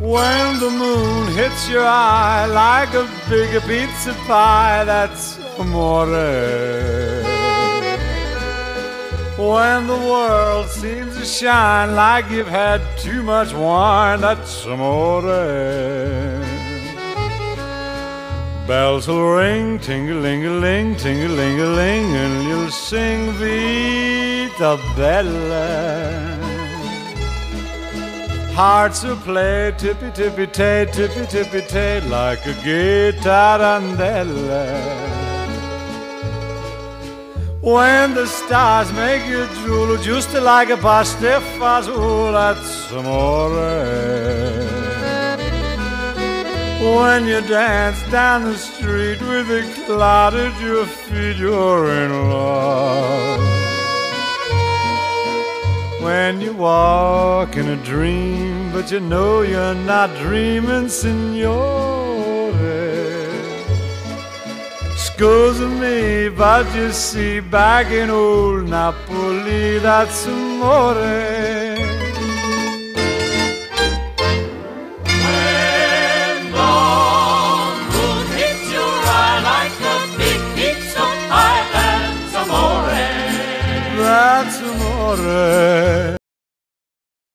When the moon hits your eye like a big pizza pie, that's amore. When the world seems to shine like you've had too much wine, that's amore. Bells will ring, ting-a-ling-a-ling, ting-a-ling-a-ling, and you'll sing Vita Bella. Hearts will play tippy-tippy-tay, tippy-tippy-tay, like a gay tarantella. When the stars make you drool, just like a pasta fazool, that's amore. When you dance down the street with a cloud at your feet, you're in love. When you walk in a dream, but you know you're not dreaming, signore. Scusa me, but you see, back in old Napoli, that's amore. That's amore.